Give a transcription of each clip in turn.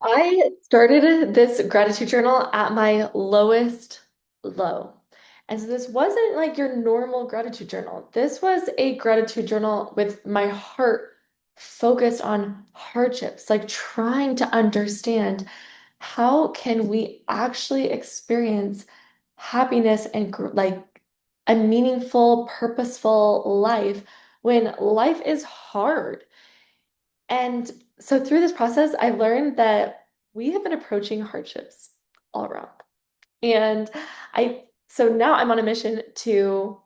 I started this gratitude journal at my lowest low. And so this wasn't like your normal gratitude journal. This was a gratitude journal with my heart focused on hardships, like trying to understand how can we actually experience happiness and like a meaningful, purposeful life when life is hard. And so through this process, I learned that we have been approaching hardships all around. And so now I'm on a mission to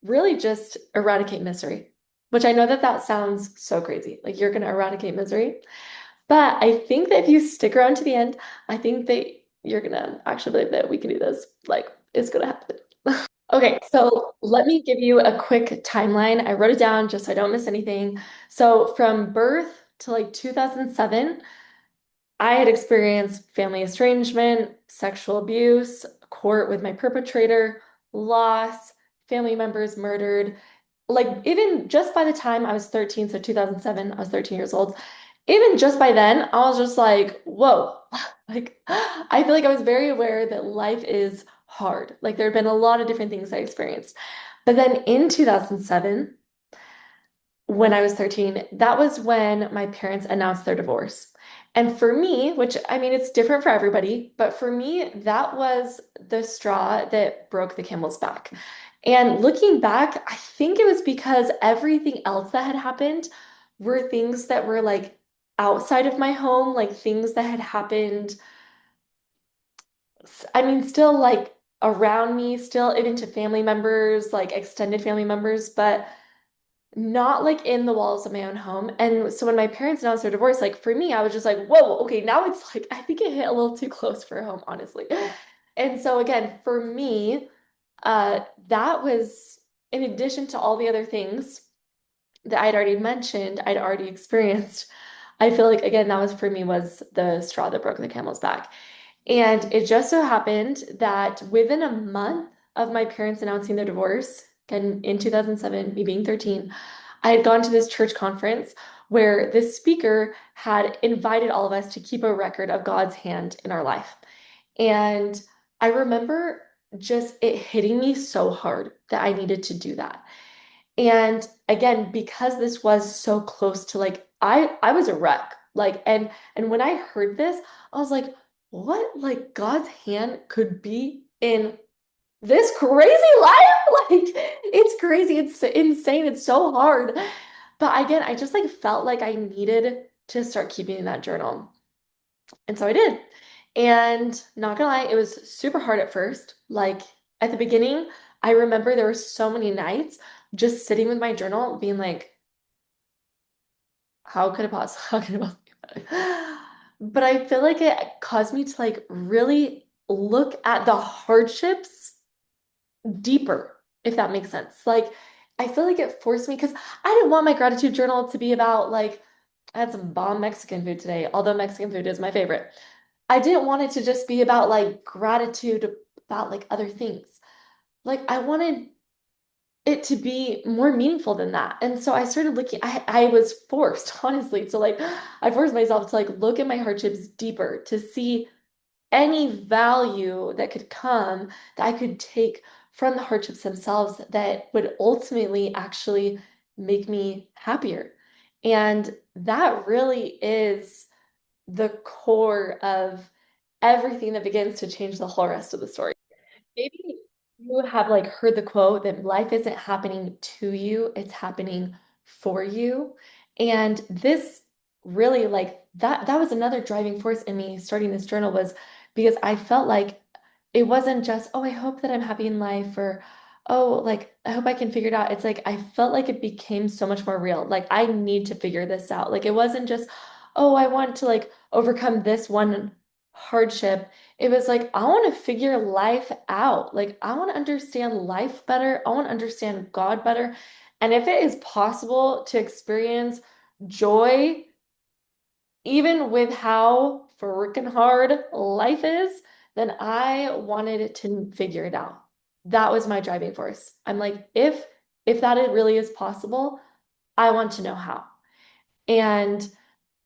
really just eradicate misery, which I know that that sounds so crazy. Like you're going to eradicate misery. But I think that if you stick around to the end, I think that you're going to actually believe that we can do this. Like it's going to happen. Okay, so let me give you a quick timeline. I wrote it down just so I don't miss anything. So from birth to like 2007, I had experienced family estrangement, sexual abuse, court with my perpetrator, loss, family members murdered. Like even just by the time I was 13, so 2007, I was 13 years old. Even just by then, I was just like, whoa. Like I feel like I was very aware that life is hard. Like there have been a lot of different things I experienced. But then in 2007, when I was 13, that was when my parents announced their divorce. And for me, which I mean, it's different for everybody, but for me, that was the straw that broke the camel's back. And looking back, I think it was because everything else that had happened were things that were like outside of my home, like things that had happened. I mean, still like around me, still even to family members, like extended family members, but not like in the walls of my own home. And so when my parents announced their divorce, like for me, I was just like, whoa, okay, now it's like, I think it hit a little too close for home, honestly. And so again, for me, that was in addition to all the other things that I'd already mentioned, I'd already experienced. I feel like again, that was for me was the straw that broke the camel's back. And it just so happened that within a month of my parents announcing their divorce, again in 2007, me being 13, I had gone to this church conference where this speaker had invited all of us to keep a record of God's hand in our life. And I remember just it hitting me so hard that I needed to do that. And again, because this was so close to like I was a wreck. Like and when I heard this, I was like, what like God's hand could be in this crazy life? Like it's crazy. It's insane. It's so hard. But again, I just like felt like I needed to start keeping that journal. And so I did. And not gonna lie, it was super hard at first. Like at the beginning, I remember there were so many nights just sitting with my journal being like, how could it possibly, how could it possibly be better? But I feel like it caused me to like really look at the hardships deeper, if that makes sense. Like I feel like it forced me because I didn't want my gratitude journal to be about like I had some bomb Mexican food today, although Mexican food is my favorite. I didn't want it to just be about like gratitude about like other things. Like I wanted it to be more meaningful than that. And so I started looking, I was forced, honestly, to like, I forced myself to like look at my hardships deeper to see any value that could come that I could take from the hardships themselves that would ultimately actually make me happier. And that really is the core of everything that begins to change the whole rest of the story. Maybe you have like heard the quote that life isn't happening to you, it's happening for you. And this really like that was another driving force in me starting this journal was because I felt like it wasn't just, oh, I hope that I'm happy in life or oh, like I hope I can figure it out. It's like I felt like it became so much more real. Like I need to figure this out. Like it wasn't just, oh, I want to like overcome this one hardship. It was like, I want to figure life out. Like, I want to understand life better. I want to understand God better. And if it is possible to experience joy, even with how freaking hard life is, then I wanted to figure it out. That was my driving force. I'm like, if that it really is possible, I want to know how. And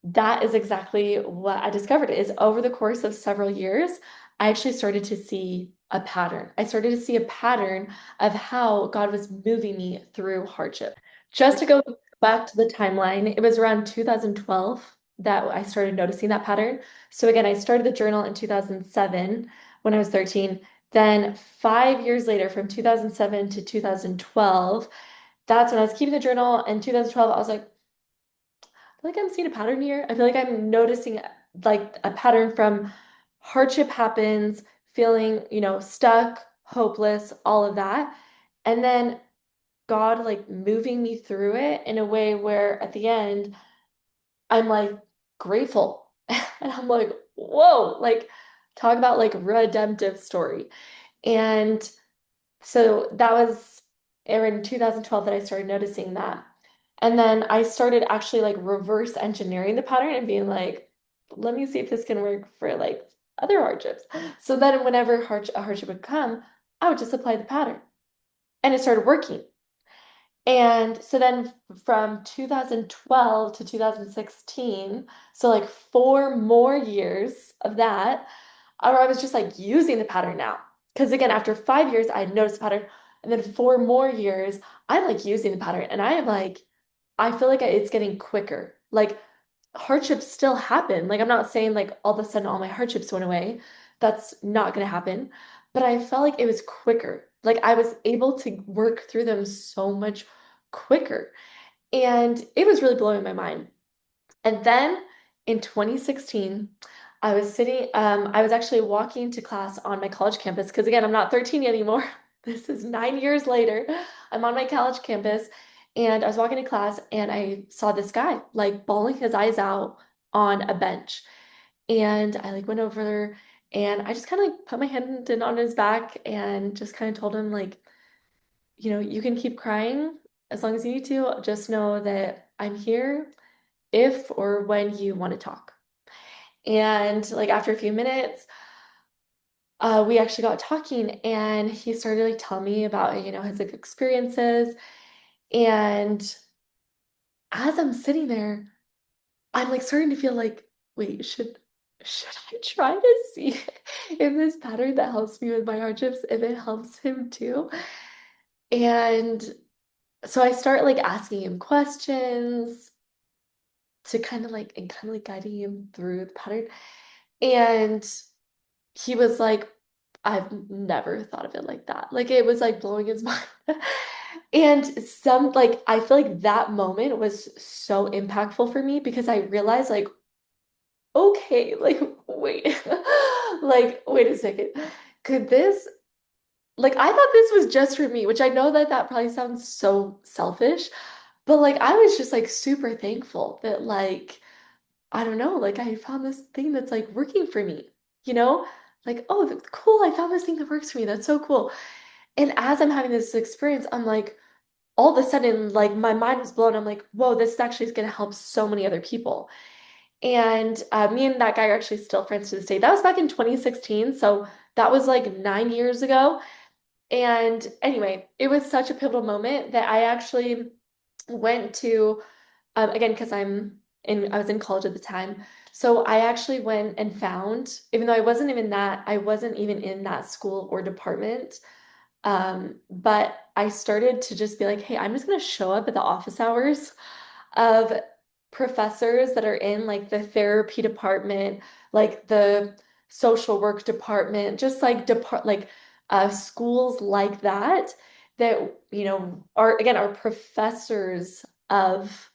that is exactly what I discovered is over the course of several years, I actually started to see a pattern. I started to see a pattern of how God was moving me through hardship. Just to go back to the timeline, it was around 2012 that I started noticing that pattern. So again, I started the journal in 2007 when I was 13. Then 5 years later, from 2007 to 2012, that's when I was keeping the journal. In 2012, I was like, feel like I'm seeing a pattern here. I feel like I'm noticing like a pattern from hardship happens, feeling, stuck, hopeless, all of that. And then God like moving me through it in a way where at the end I'm like grateful. And I'm like, whoa, like talk about like redemptive story. And so that was in 2012 that I started noticing that. And then I started actually like reverse engineering the pattern and being like, let me see if this can work for like other hardships. So then whenever a hardship would come, I would just apply the pattern and it started working. And so then from 2012 to 2016, so like 4 more years of that, I was just like using the pattern now. Because again, after 5 years, I had noticed the pattern. And then 4 more years, I'm like using the pattern. And I am like, I feel like it's getting quicker. Like hardships still happen. Like I'm not saying like all of a sudden all my hardships went away. That's not going to happen. But I felt like it was quicker. Like I was able to work through them so much quicker. And it was really blowing my mind. And then in 2016, I was actually walking to class on my college campus because again, I'm not 13 anymore. This is 9 years later. I'm on my college campus and I was walking to class and I saw this guy like bawling his eyes out on a bench. And I like went over there and I just kind of like put my hand in on his back and just kind of told him like, you can keep crying as long as you need to. Just know that I'm here if or when you want to talk. And like after a few minutes, we actually got talking and he started like telling me about, his like experiences. And as I'm sitting there, I'm like starting to feel like, wait, should I try to see if this pattern that helps me with my hardships, if it helps him too? And so I start like asking him questions to kind of like guiding him through the pattern. And he was like, I've never thought of it like that. Like it was like blowing his mind. And like I feel like that moment was so impactful for me because I realized like, okay, like wait, like wait a second. Could this like I thought this was just for me, which I know that that probably sounds so selfish, but like I was just like super thankful that like I don't know, like I found this thing that's like working for me, you know? Like, oh, that's cool. I found this thing that works for me. That's so cool. And as I'm having this experience, I'm like, all of a sudden, like my mind was blown. I'm like, whoa, this actually is going to help so many other people. And me and that guy are actually still friends to this day. That was back in 2016. So that was like 9 years ago. And anyway, it was such a pivotal moment that I actually went to again, because I was in college at the time. So I actually went and found, even though I wasn't even in that school or department. But I started to just be like, hey, I'm just gonna show up at the office hours of professors that are in like the therapy department, like the social work department, just like schools like that that are professors of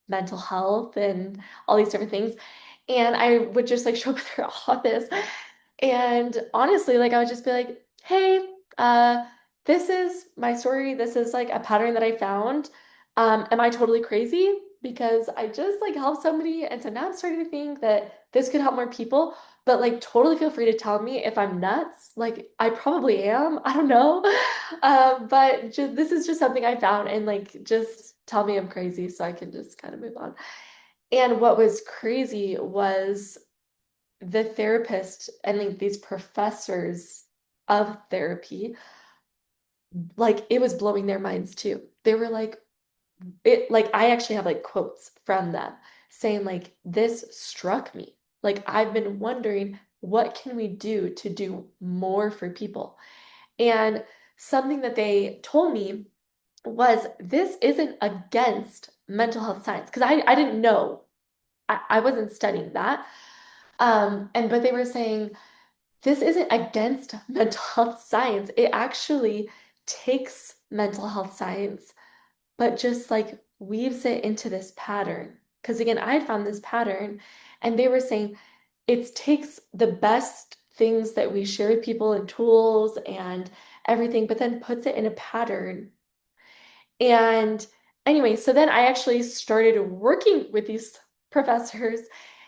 mental health and all these different things. And I would just like show up at their office. And honestly, like I would just be like, hey, this is my story. This is like a pattern that I found. Am I totally crazy? Because I just like helped somebody. And so now I'm starting to think that this could help more people. But like totally feel free to tell me if I'm nuts. Like I probably am. I don't know. But this is just something I found and like just tell me I'm crazy so I can just kind of move on. And what was crazy was the therapist and like these professors of therapy, like it was blowing their minds too. They were like, I actually have like quotes from them saying like, this struck me. Like I've been wondering, what can we do to do more for people? And something that they told me was this isn't against mental health science because I didn't know. I wasn't studying that. And but they were saying this isn't against mental health science. It actually takes mental health science, but just like weaves it into this pattern. Because again, I had found this pattern, and they were saying it takes the best things that we share with people and tools and everything, but then puts it in a pattern. And anyway, so then I actually started working with these professors,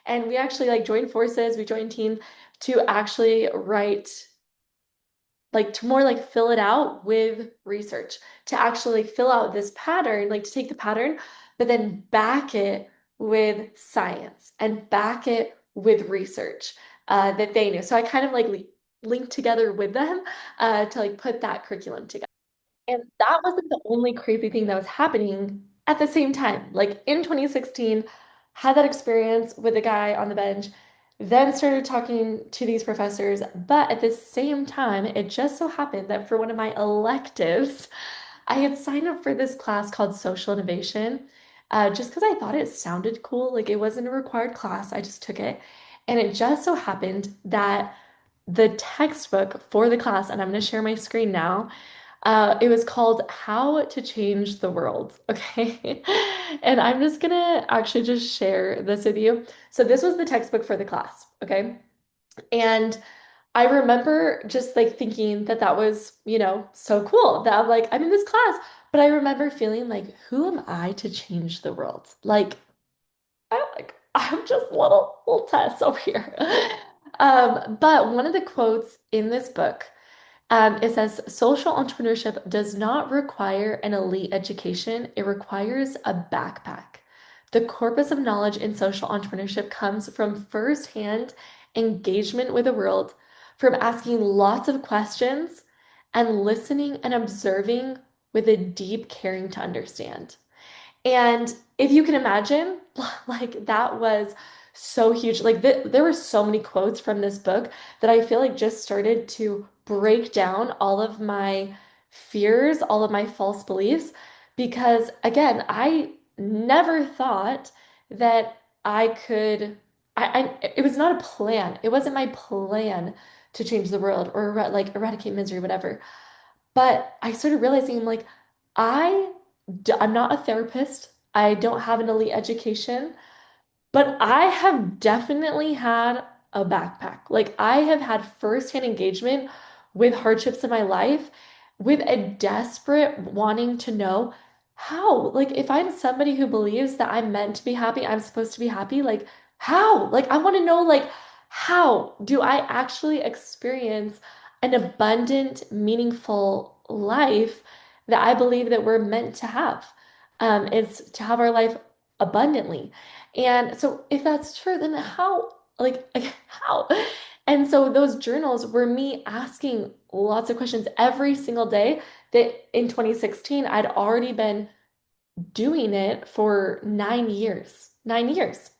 and we actually like joined forces, we joined team to actually write like to more like fill it out with research, to actually fill out this pattern, like to take the pattern, but then back it with science and back it with research that they knew. So I kind of like linked together with them to like put that curriculum together. And that wasn't the only crazy thing that was happening at the same time. Like in 2016, had that experience with a guy on the bench, then started talking to these professors. But at the same time, it just so happened that for one of my electives, I had signed up for this class called Social Innovation, just because I thought it sounded cool. Like it wasn't a required class, I just took it. And it just so happened that the textbook for the class, and I'm going to share my screen now, it was called How to Change the World. Okay. And I'm just gonna actually just share this with you. So this was the textbook for the class. Okay. And I remember just like thinking that that was, so cool that I'm in this class. But I remember feeling like, who am I to change the world? I'm just little Tess over here. But one of the quotes in this book it says social entrepreneurship does not require an elite education, it requires a backpack. The corpus of knowledge in social entrepreneurship comes from firsthand engagement with the world, from asking lots of questions and listening and observing with a deep caring to understand. And if you can imagine, like that was so huge. Like there were so many quotes from this book that I feel like just started to break down all of my fears, all of my false beliefs, because again, I never thought that I could. It was not a plan. It wasn't my plan to change the world or like eradicate misery, whatever. But I started realizing, I'm like, I, I'm not a therapist. I don't have an elite education, but I have definitely had a backpack. Like I have had firsthand engagement with hardships in my life, with a desperate wanting to know how. Like if I'm somebody who believes that I'm meant to be happy, I'm supposed to be happy, like how? Like I want to know like how do I actually experience an abundant, meaningful life that I believe that we're meant to have? Is to have our life abundantly. And so if that's true, then how, like how? And so those journals were me asking lots of questions every single day that in 2016 I'd already been doing it for 9 years. 9 years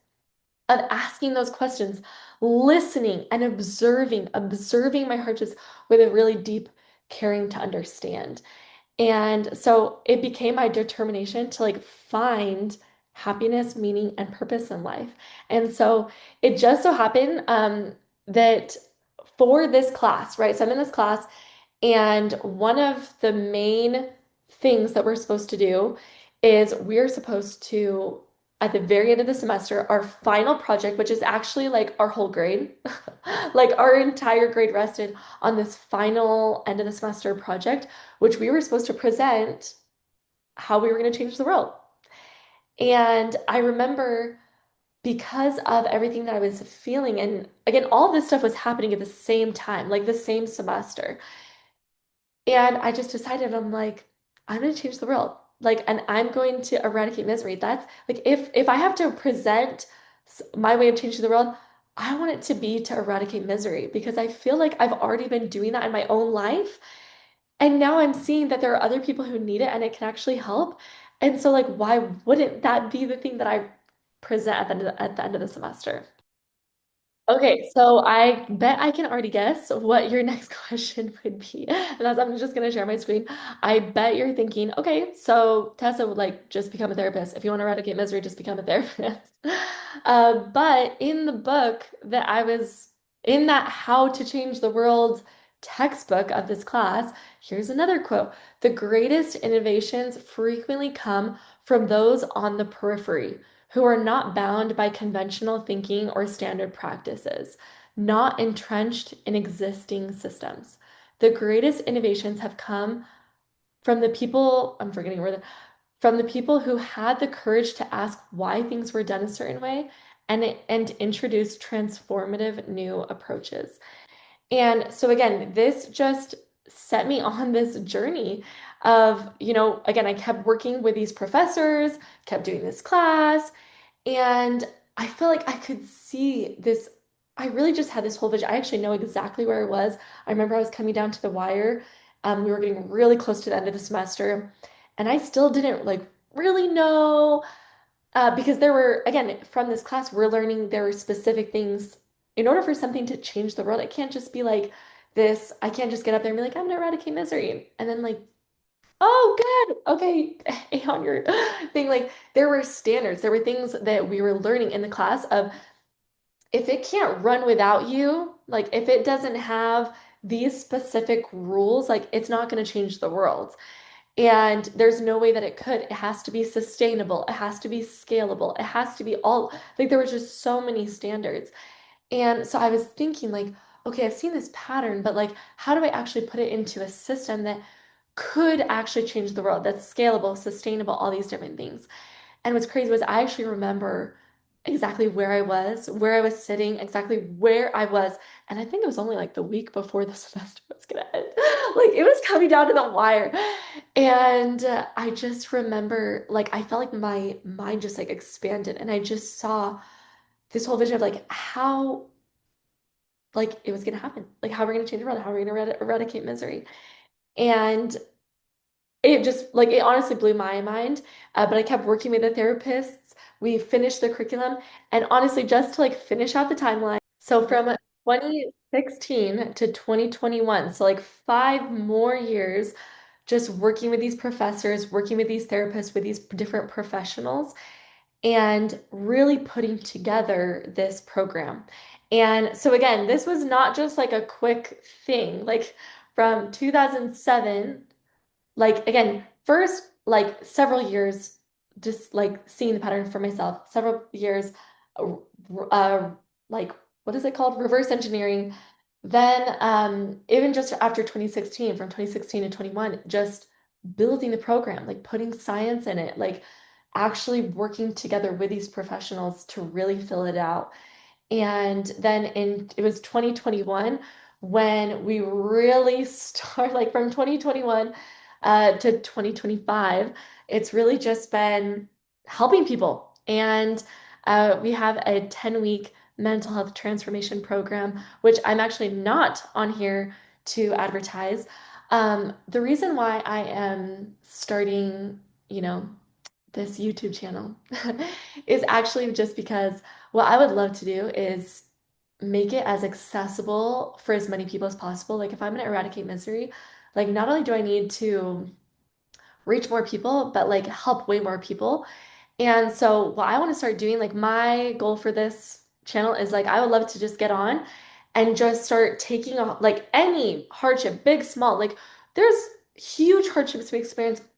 of asking those questions, listening and observing my hardships with a really deep caring to understand. And so it became my determination to like find happiness, meaning, and purpose in life. And so it just so happened that for this class, right? So I'm in this class, and one of the main things that we're supposed to do is we're supposed to, at the very end of the semester, our final project, which is actually like our whole grade, like our entire grade rested on this final end of the semester project, which we were supposed to present how we were going to change the world. And I remember because of everything that I was feeling, and again, all this stuff was happening at the same time, like the same semester. And I just decided, I'm like, I'm going to change the world. Like, and I'm going to eradicate misery. That's like, if I have to present my way of changing the world, I want it to be to eradicate misery because I feel like I've already been doing that in my own life. And now I'm seeing that there are other people who need it and it can actually help. And so, like, why wouldn't that be the thing that I present at the end of the semester. Okay, so I bet I can already guess what your next question would be. And as I'm just gonna share my screen, I bet you're thinking, okay, so Tessa would like just become a therapist. If you want to eradicate misery, just become a therapist. But in the book that I was in that How to Change the World textbook of this class, here's another quote. The greatest innovations frequently come from those on the periphery who are not bound by conventional thinking or standard practices, not entrenched in existing systems. The greatest innovations have come from the people, I'm forgetting where the, from the people who had the courage to ask why things were done a certain way and introduce transformative new approaches. And so again, this just set me on this journey of, again, I kept working with these professors, kept doing this class, and I feel like I could see this. I really just had this whole vision. I actually know exactly where I was. I remember I was coming down to the wire. We were getting really close to the end of the semester, and I still didn't like really know because there were, again, from this class, we're learning there were specific things in order for something to change the world. It can't just be like this. I can't just get up there and be like, I'm gonna eradicate misery, and then like oh, good. Okay. Hey, on your thing, like there were standards, there were things that we were learning in the class of if it can't run without you, like if it doesn't have these specific rules, like it's not going to change the world. And there's no way that it could. It has to be sustainable. It has to be scalable. It has to be all, like there were just so many standards. And so I was thinking like, okay, I've seen this pattern, but like, how do I actually put it into a system that could actually change the world, that's scalable, sustainable, all these different things. And what's crazy was I actually remember exactly where I was sitting, exactly where I was. And I think it was only like the week before the semester was gonna end. Like it was coming down to the wire. And I just remember like I felt like my mind just like expanded and I just saw this whole vision of like how like it was gonna happen. Like how we're gonna change the world, how we're gonna eradicate misery. And it just like it honestly blew my mind. But I kept working with the therapists. We finished the curriculum, and honestly, just to like finish out the timeline. So from 2016 to 2021, so like 5 more years, just working with these professors, working with these therapists, with these different professionals, and really putting together this program. And so again, this was not just like a quick thing. Like from 2007 like again, first like several years, just like seeing the pattern for myself, several years, uh, uh, like what is it called? Reverse engineering. Then even just after 2016, from 2016 to 21, just building the program, like putting science in it, like actually working together with these professionals to really fill it out. And then it was 2021 when we really start like from 2021 to 2025, it's really just been helping people. And we have a 10-week mental health transformation program, which I'm actually not on here to advertise. The reason why I am starting, you know, this YouTube channel is actually just because what I would love to do is make it as accessible for as many people as possible. Like if I'm going to eradicate misery, like not only do I need to reach more people, but like help way more people. And so what I want to start doing, like my goal for this channel is like I would love to just get on and just start taking on like any hardship, big, small. Like there's huge hardships we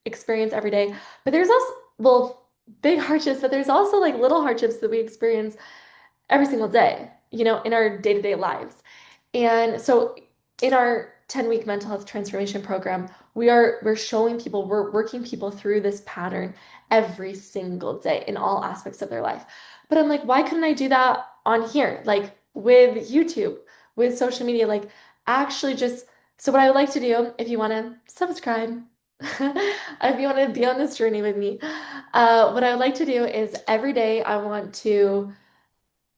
experience every day, but there's also well, big hardships, but there's also like little hardships that we experience every single day, in our day-to-day lives. And so in our 10-week mental health transformation program, we're showing people, we're working people through this pattern every single day in all aspects of their life. But I'm like, why couldn't I do that on here? Like with YouTube, with social media, like actually just so what I would like to do, if you want to subscribe, if you want to be on this journey with me, what I would like to do is every day I want to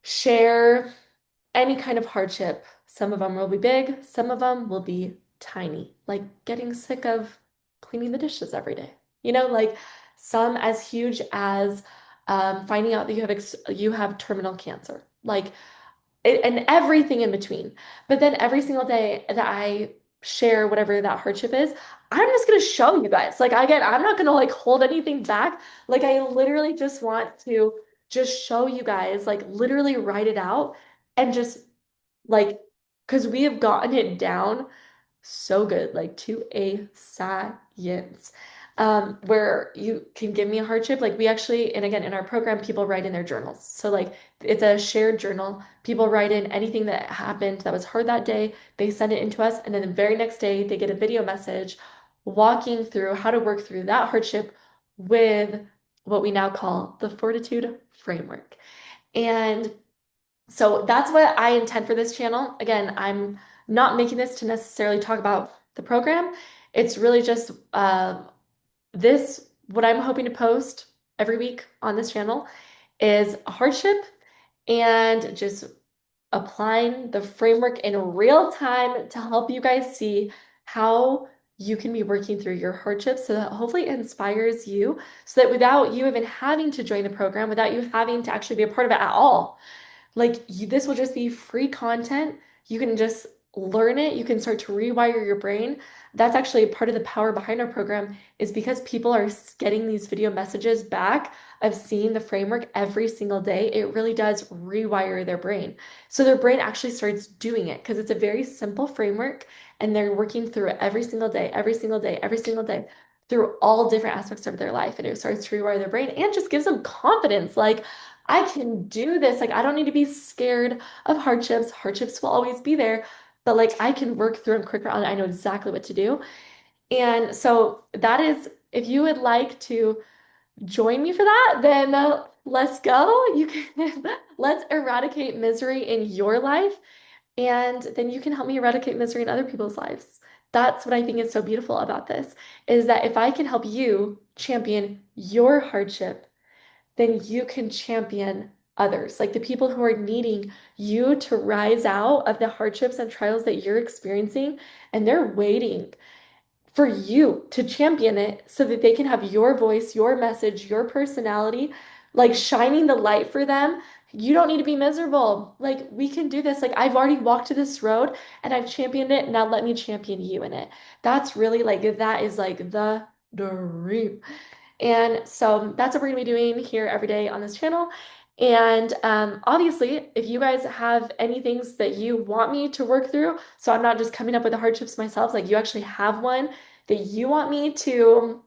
share any kind of hardship. Some of them will be big, some of them will be tiny, like getting sick of cleaning the dishes every day. Like some as huge as finding out that you have terminal cancer, like and everything in between. But then every single day that I share whatever that hardship is, I'm just gonna show you guys. Like again, I'm not gonna like hold anything back. Like I literally just want to just show you guys, like literally write it out and just like because we have gotten it down so good, like to a science. Where you can give me a hardship. Like we actually, and again, in our program, people write in their journals. So like it's a shared journal. People write in anything that happened that was hard that day. They send it into us, and then the very next day they get a video message walking through how to work through that hardship with what we now call the fortitude framework. And so that's what I intend for this channel. Again, I'm not making this to necessarily talk about the program. It's really just what I'm hoping to post every week on this channel is a hardship and just applying the framework in real time to help you guys see how you can be working through your hardships so that hopefully it inspires you so that without you even having to join the program, without you having to actually be a part of it at all, like this will just be free content. You can just learn it. You can start to rewire your brain. That's actually part of the power behind our program is because people are getting these video messages back of seeing the framework every single day. It really does rewire their brain. So their brain actually starts doing it because it's a very simple framework and they're working through it every single day, every single day, every single day through all different aspects of their life. And it starts to rewire their brain and just gives them confidence. Like, I can do this. Like, I don't need to be scared of hardships. Hardships will always be there, but like, I can work through them quicker on. I know exactly what to do. And so that is, if you would like to join me for that, then let's go. You can let's eradicate misery in your life, and then you can help me eradicate misery in other people's lives. That's what I think is so beautiful about this, is that if I can help you champion your hardship, then you can champion others, like the people who are needing you to rise out of the hardships and trials that you're experiencing, and they're waiting for you to champion it so that they can have your voice, your message, your personality, like shining the light for them. You don't need to be miserable. Like, we can do this. Like, I've already walked to this road and I've championed it. Now let me champion you in it. That's really like, that is like the dream. And so that's what we're going to be doing here every day on this channel. And obviously, if you guys have any things that you want me to work through, so I'm not just coming up with the hardships myself, like you actually have one that you want me to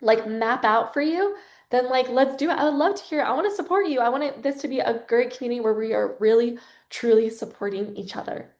like map out for you, then like let's do it. I would love to hear. I want to support you. I want this to be a great community where we are really, truly supporting each other.